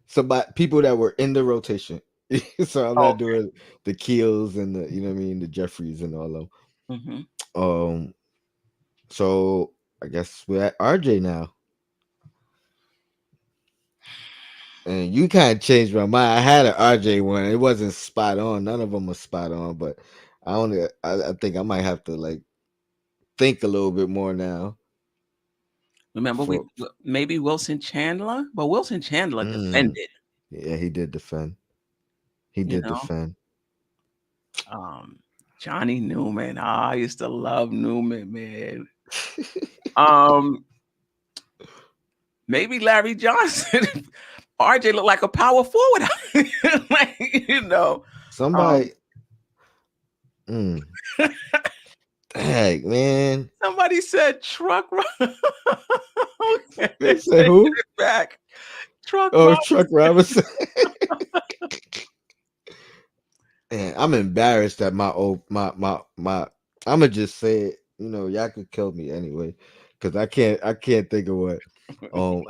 somebody people that were in the rotation. So I'm Oh, not doing the Keels and the, you know what I mean, the Jeffries and all of them. hmm So I guess we're at RJ now. And you kind of changed my mind. I had an RJ one. It wasn't spot on. None of them were spot on, but I think I might have to like think a little bit more now. remember we For maybe Wilson Chandler, but Wilson Chandler mm, defended. yeah, he did defend. He You did know, defend. um, Johnny Newman. I used to love Newman, man. Um, maybe Larry Johnson. RJ looked like a power forward. like, you know. Um, Somebody, mm, dang, man. Somebody said truck run. Okay, They take said who? it back. Truck Oh, run. Chuck Robinson. And I'm embarrassed that my I'm gonna just say it. You know, y'all could kill me anyway, because I can't think of what.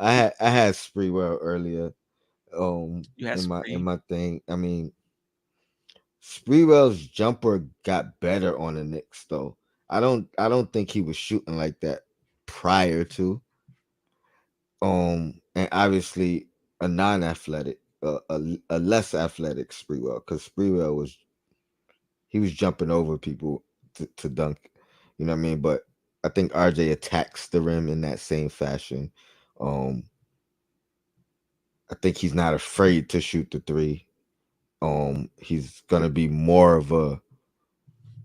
I had Spreewell earlier. You had In Spree. my thing. I mean, Spreewell's jumper got better on the Knicks though. I don't think he was shooting like that prior to and obviously a non-athletic a less athletic Sprewell, because Sprewell was he was jumping over people to dunk, you know what I mean? But I think RJ attacks the rim in that same fashion. um I think he's not afraid to shoot the three. He's gonna be more of a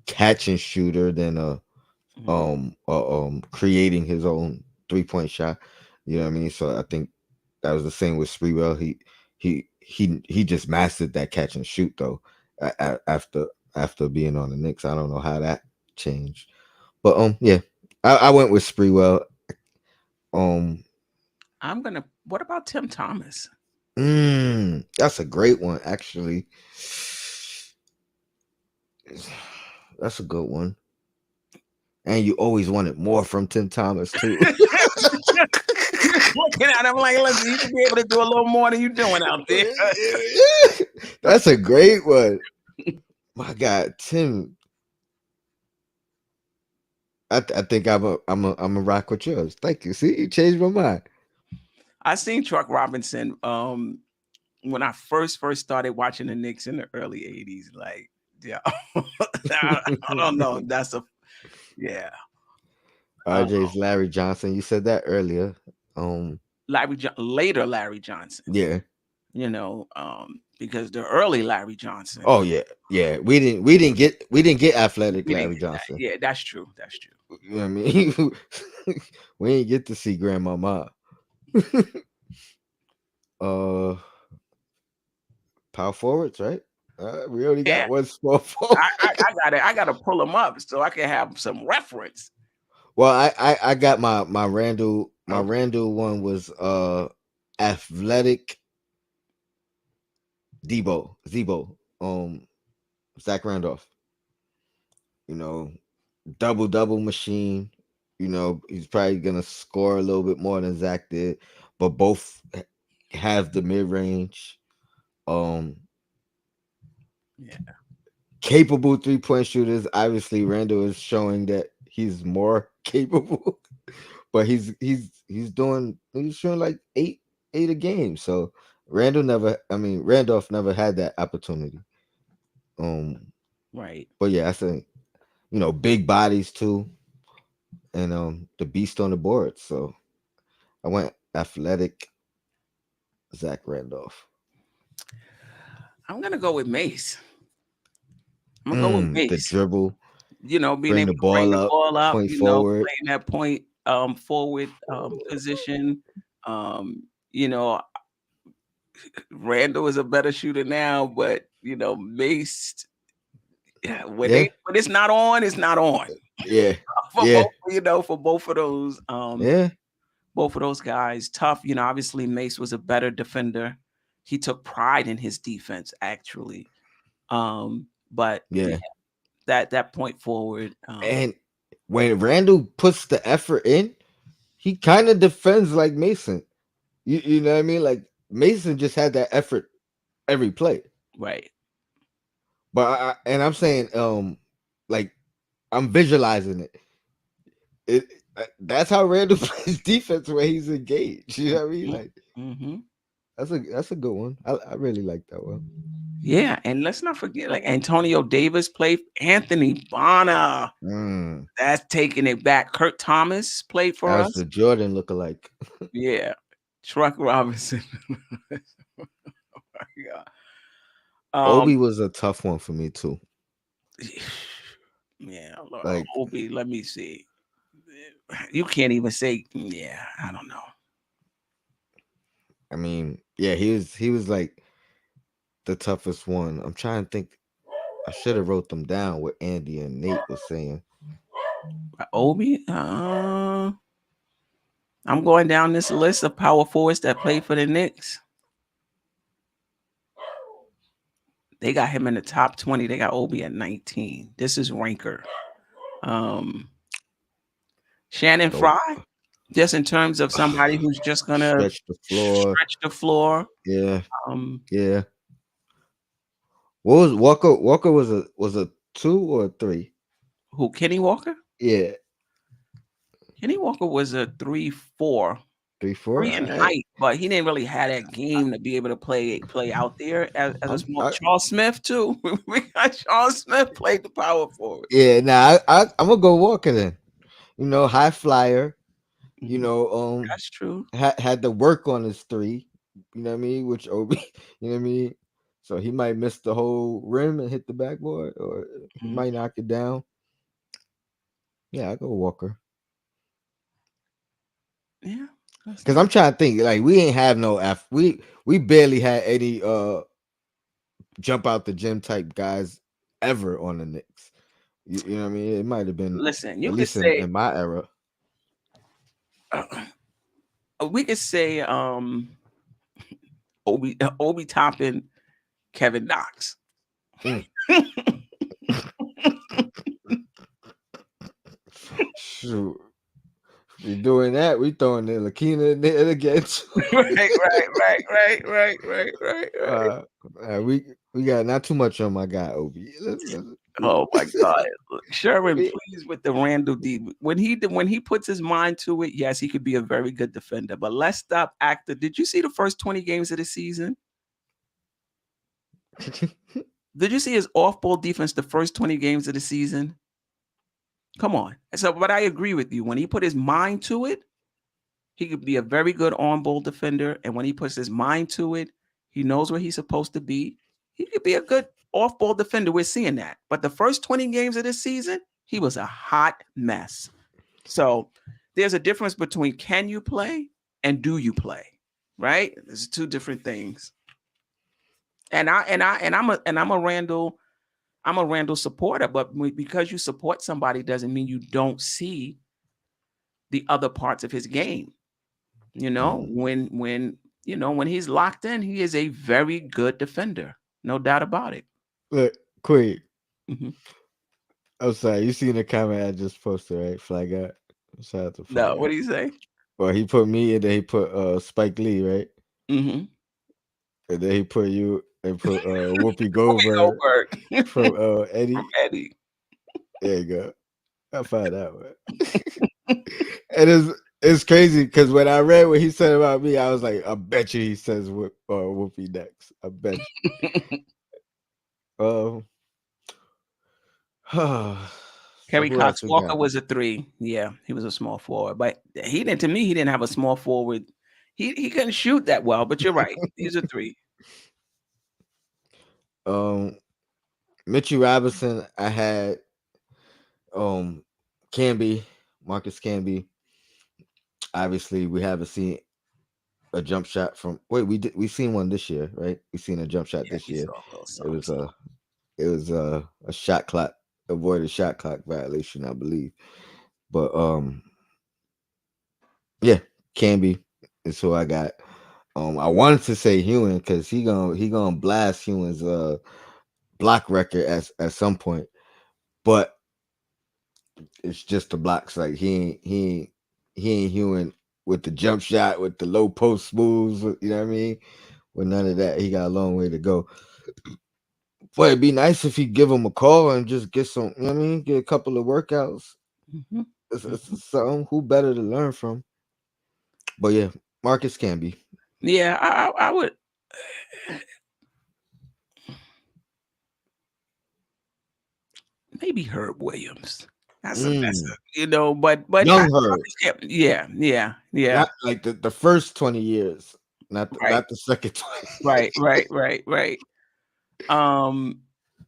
catch and shooter than a Mhm. creating his own 3-point shot. You know what I mean? So I think that was the same with Sprewell. He just mastered that catch and shoot though. After being on the Knicks, I don't know how that changed, but yeah, I went with Sprewell. Um, I'm gonna. What about Tim Thomas? that's a great one actually. That's a good one. And you always wanted more from Tim Thomas too. You looking at him like, listen, you should be able to do a little more than you doing out there. That's a great one. My God, Tim. I think I'm a rock with yours. Thank you. See, you changed my mind. I seen Chuck Robinson when I first started watching the Knicks in the early '80s. Like, yeah, I don't know. That's a yeah. Um, RJ's Larry Johnson. You said that earlier. Later Larry Johnson. Yeah. Because the early Larry Johnson, Oh yeah, yeah. We didn't get athletic we didn't Larry get that. Johnson. Yeah, that's true. That's true. You know what I mean? We didn't get to see Grandmama. uh, Power forwards, right? We already Yeah, got one small forward. I gotta pull them up so I can have some reference. Well, I got my Randall. My Okay. Randall one was athletic Zebo. Zach Randolph. You know, double machine. You know, he's probably gonna score a little bit more than Zach did, but both have the mid range. Um, Yeah. Capable 3-point shooters. Obviously, Randall is showing that he's more capable, but he's showing like eight a game. So Randolph never had that opportunity. Um, Right. but yeah, I think big bodies too, and the beast on the board. So I went athletic Zach Randolph. I'm gonna go with Mace. I'm gonna go with The Mace. dribble, Being bring able the to bring ball the up, ball up, point forward. playing that point forward position. Um, you know, Randall is a better shooter now, but Mace, yeah, Yeah, when it's not on, it's not on. yeah, For yeah, both, for yeah, both of those guys, tough. Obviously Mace was a better defender. He took pride in his defense, actually. But yeah, yeah. that point forward, And when Randall puts the effort in, he kind of defends like Mason. You know what I mean? Like Mason just had that effort every play. right, But and I'm saying like I'm visualizing it. That's how Randall plays defense when he's engaged. You know what I mean? Like mm-hmm. that's a good one. I really like that one. Yeah, and let's not forget, like Antonio Davis played, Anthony Bonner. Mm, That's taking it back. Kurt Thomas played that for was us. the Jordan lookalike. Yeah, Truck Robinson. Yeah. Um, Obi was a tough one for me too. yeah, Like Obi. Let me see. You can't even say. Yeah, I don't know. I mean, yeah, he was like the toughest one. I'm trying to think. I should have wrote them down what Andy and Nate was saying. Obi. I'm going down this list of power forwards that played for the Knicks. They got him in the top 20. They got Obi at 19. This is ranker. Um, Shannon So Fry, just in terms of somebody who's just gonna stretch the floor. stretch the floor. Yeah, Um, yeah. What was Walker? Walker was a 2 or a 3? who Kenny Walker? Yeah, Kenny Walker was a 3-4, 3-4. 3 in All right. height, but he didn't really have that game to be able to play out there as a I'm, small. I, Charles Smith too. We got Charles Smith played the power forward. yeah, nah, I'm gonna go Walker then. High flyer. You Mhm. know, That's true. had to work on his three. You know what I mean? Which Obi, you know what I mean? So he might miss the whole rim and hit the backboard, or he Mhm. might knock it down. Yeah, I go Walker. Yeah, that's Cause not. I'm trying to think. Like we ain't have no we barely had any jump out the gym type guys ever on the Knicks. You know what I mean? It might have been Listen, at you could least say in my era. we could say Obi Toppin, Kevin Knox. Mm. Shoot. We doing that. We throwing the Lakina in there again. Right. uh, we got not too much on my guy Obi. Oh my God, look, Sherman, We- please with the Randall D. When he puts his mind to it, yes, he could be a very good defender. But let's stop acting. Did you see the first 20 games of the season? Did you see his off-ball defense the first 20 games of the season? Come on. So, but I agree with you. When he put his mind to it, he could be a very good on-ball defender. And when he puts his mind to it, he knows where he's supposed to be. He could be a good off-ball defender. We're seeing that. But the first 20 games of this season, he was a hot mess. So there's a difference between can you play and do you play, right? There's two different things. I'm a Randall supporter, but because you support somebody doesn't mean you don't see the other parts of his game. Mm. When he's locked in, he is a very good defender, no doubt about it. Look, quick. Mhm. I'm sorry. You seen the comment I just posted, right? Fly Guy. Shout out to Fly No, Guy. what do you say? Well, he put me and then he put Spike Lee, right? Mm-hmm. And then he put you and put Whoopi Whoopi Goldberg Goldberg from from Eddie. Eddie. There you go. I found out, man. And it's crazy because when I read what he said about me, I was like, I bet you he says Whoopi next. I bet you. So Kerry who else Cox we Walker got? was a three. Yeah, he was a small forward, but he didn't. To me, he didn't have a small forward. He couldn't shoot that well. But you're right. He's a three. um, Mitchie Robinson. I had um, Camby, Marcus Camby. Obviously, we haven't seen a jump shot from. Wait, we seen one this year, right? We seen a jump shot Yeah, this he year. saw a little It something. was a shot clock avoided shot clock violation, I believe. But yeah, Camby is who I got. I wanted to say Hewan because he gonna blast Hewan's block record at some point, but it's just the blocks. Like he ain't Hewan with the jump shot with the low post moves. You know what I mean? With none of that, he got a long way to go. But it'd be nice if he give him a call and just get some. You know what I mean? Get a couple of workouts. Hmm. It's something. Who better to learn from? But yeah, Marcus can be. Yeah, I would maybe Herb Williams. That's Mm, but young Herb. yeah. Not like the first 20 years, not Right, not the second 20. right. Um,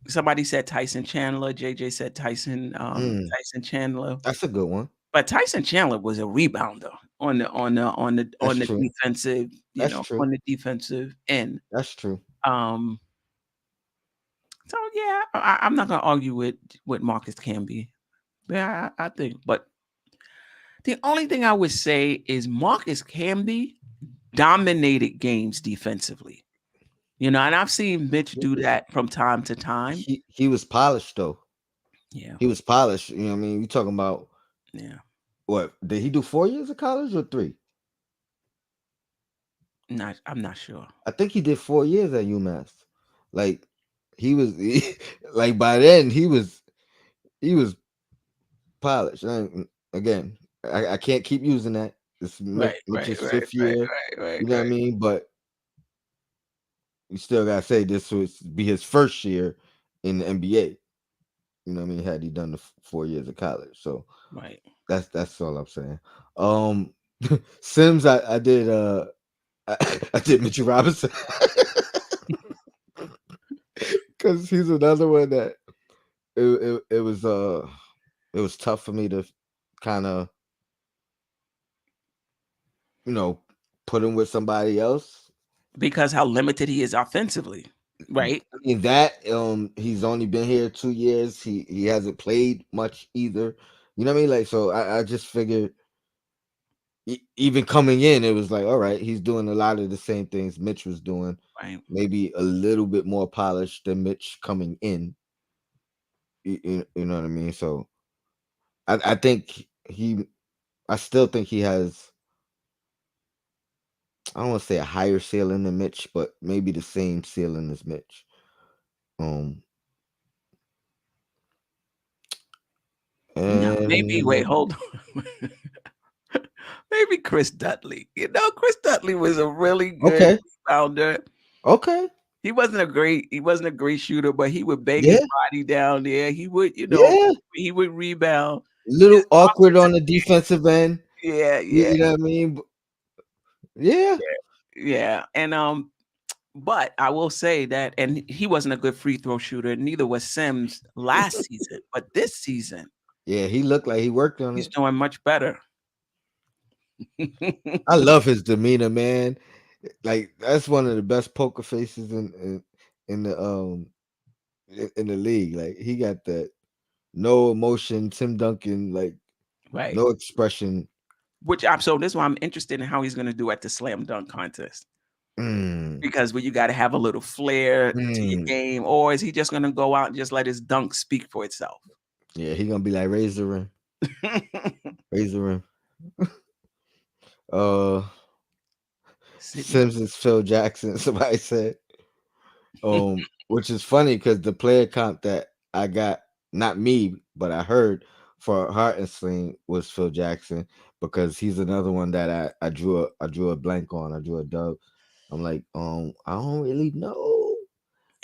somebody said Tyson Chandler. JJ said Mm, Tyson Chandler. that's a good one. But Tyson Chandler was a rebounder That's on the true. defensive, That's true. on the defensive end. That's true. Um, so yeah, I'm not gonna argue with Marcus Camby. Yeah, I think, but the only thing I would say is Marcus Camby dominated games defensively. And I've seen Mitch do that from time to time. He was polished though. Yeah, He was polished. You know what I mean? You talking about yeah. what? Did he do 4 years of college or three? I'm not sure. I think he did 4 years at UMass. Like he was like by then he was polished. Again, I can't keep using that. It's Right, right, Mitch's right, fifth right, year. right, right, You know what I right, mean? But you still gotta say this would be his first year in the NBA. You know what I mean? Had he done the 4 years of college, so right. that's all I'm saying. Um, Sims, I did I, I did Mitchell Robinson because he's another one that it was tough for me to kind of you know put him with somebody else. Because how limited he is offensively, right? I mean that he's only been here 2 years. He hasn't played much either. You know what I mean? Like so, I just figured even coming in, it was like, all right, he's doing a lot of the same things Mitch was doing, Right. maybe a little bit more polished than Mitch coming in. You know what I mean? So I think I still think he has. I don't want to say a higher ceiling than Mitch, but maybe the same ceiling as Mitch. Um, No, maybe wait, and hold on. Maybe Chris Dudley. Chris Dudley was a really good okay, rebounder. okay, He wasn't a great shooter, but he would bang his yeah, body down there. He would, yeah, he would rebound. His little awkward on offensive the defensive end. Yeah, yeah, You know what I mean? Yeah, yeah. And but I will say that, and he wasn't a good free throw shooter, neither was Sims last season. But this season, yeah, he looked like he worked on he's it. doing much better. I love his demeanor, man. Like that's one of the best poker faces in the in the league. Like he got that no emotion, Tim Duncan, like Right. no expression. So this is why I'm interested in how he's gonna do at the slam dunk contest. Mm, Because you gotta have a little flair to your mm. game, or is he just gonna go out and just let his dunk speak for itself? Yeah, he gonna be like raise the rim. Uh, Sitting. Simpsons, Phil Jackson. Somebody said, which is funny because the player comp that I got, not me, but I heard for Hart and Sling was Phil Jackson because he's another one that I drew a blank on. I drew a dub. I'm like, I don't really know.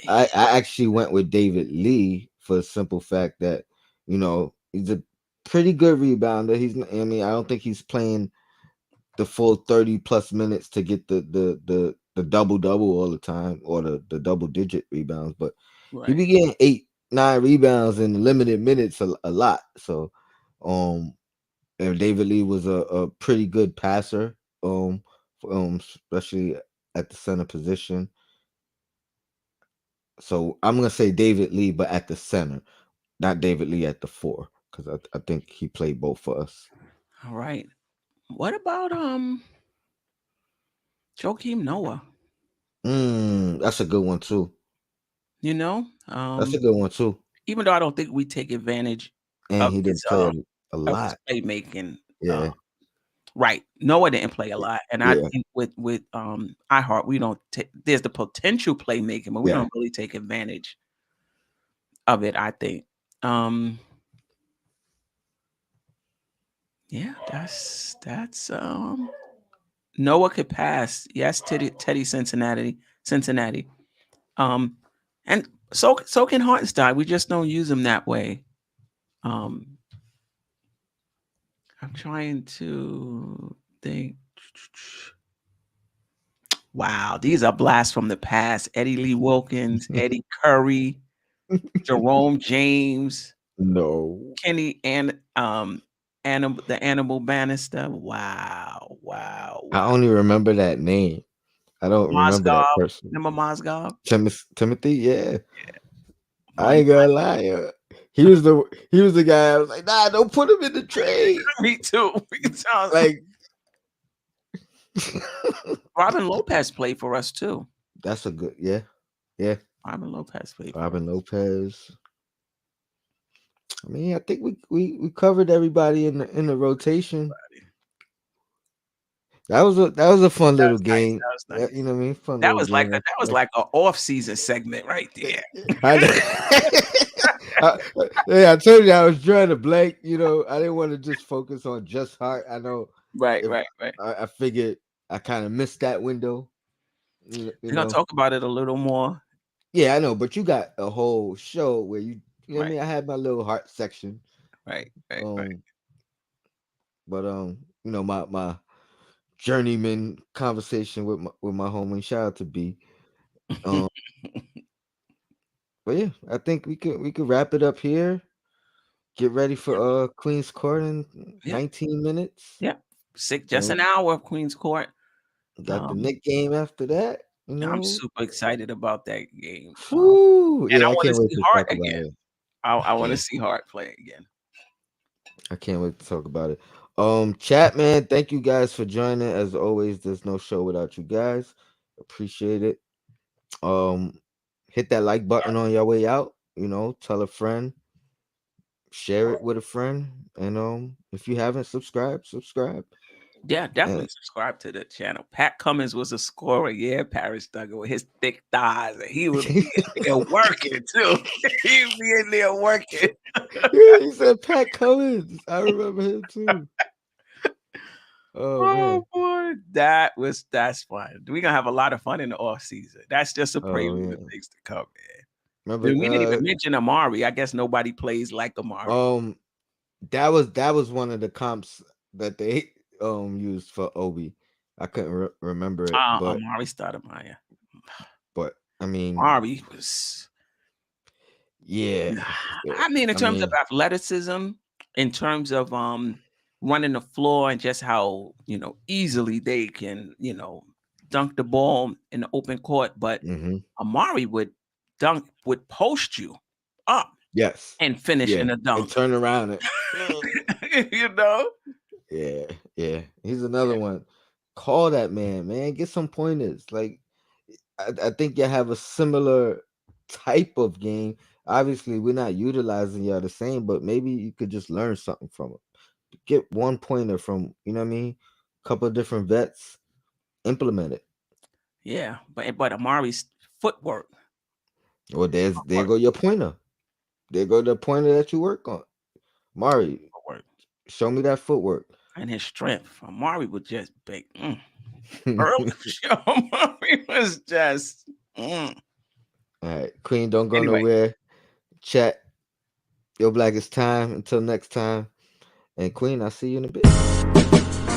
I actually went with David Lee for the simple fact that, he's a pretty good rebounder. I mean, I don't think he's playing the full 30 plus minutes to get the double double all the time or the double digit rebounds, but he Right. be getting 8, 9 rebounds in limited minutes a lot. So um and David Lee was a pretty good passer, especially at the center position. So I'm gonna say David Lee, but at the center, not David Lee at the four, because I think he played both for us. All right. What about Joakim Noah? That's a good one too. You know, That's a good one too. even though I don't think we take advantage And of he his didn't play a lot. playmaking. Yeah, Right. Noah didn't play a lot, and I yeah, think with iHeart, we don't take. There's the potential playmaking, but we yeah. don't really take advantage of it. I think. Um, yeah, that's. Noah could pass. Yes, Teddy Cincinnati. Um, and so can Hartenstein. We just don't use him that way. Um, I'm trying to think. Wow, these are blasts from the past. Eddie Lee Wilkins, Eddie Curry, Jerome James, No, Kenny, and the Animal Bannister. Wow, wow, I wow. only remember that name. I don't remember that Mozgov, person. remember Mozgov? Timothy. Yeah, I Von ain't gonna lie. He was the guy. I was like, nah, don't put him in the trade. Me too. Like, Robin Lopez played for us too. that's a good. Yeah, yeah. Robin Lopez played for Robin us. Lopez. I mean, I think we covered everybody in the rotation. That was a fun That little was nice. game. That was You nice. know what I mean? Fun That little was like game. a off-season segment right there. I, I, yeah, I told you I was trying to blank. I didn't want to just focus on just Hart. I know Right, if right, right. I figured I kind of missed that window. You We're gonna know. talk about it a little more. Yeah, I know, but you got a whole show where you know what I Right, mean. I had my little Hart section. right, right, right. Um, but my journeyman conversation with my homie. Shout out to B. Um, but yeah, I think we could wrap it up here. Get ready Yep, for Queen's Court in yep, 19 minutes. yep. Sick, And just an hour of Queen's Court. got the Um, Knick game after that. I'm super excited about that game. Whew. And Yeah, I I want to can't wait see to Hart talk about again. it. I want to Yeah, see Hart play again. I can't wait to talk about it. Chat man, thank you guys for joining. As always, there's no show without you guys. Appreciate it. Um, hit that like button on your way out. Tell a friend, share it with a friend, and if you haven't subscribe. Yeah, And definitely subscribe to the channel. Pat Cummins was a scorer. Yeah, Paris Duggan with his thick thighs, and he would be in there working too. He'd be in there working. yeah, he said Pat Cummins. I remember him too. Oh Oh man. boy, that's fun. We're gonna have a lot of fun in the off season. That's just a Oh prelude of yeah. things to come, man. Remember And we didn't even mention Amari. I guess nobody plays like Amari. that was one of the comps that they used for Obi. I couldn't remember it, but Amari Stoudemire. but I mean, Amari was yeah. I mean, in I terms of mean, athleticism, in terms of running the floor and just how easily they can dunk the ball in the open court, but hmm Amari would post you up yes. and finish Yeah. in a And dunk. turn around and you know? yeah, yeah. He's Yeah. another one. Call that man. Get some pointers. Like I think you have a similar type of game. Obviously, we're not utilizing y'all the same, but maybe you could just learn something from it. Get one pointer from, what I mean, couple of different vets, implement it. Yeah. But Amari's footwork, Well, there footwork, go your pointer. There go the pointer that you work on. Mari, footwork, show me that footwork. and his strength. Amari would just be early. Amari was just All right, Queen, don't go anyway. nowhere. Chat, your black is time. Until next time. And Queen, I'll see you in a bit.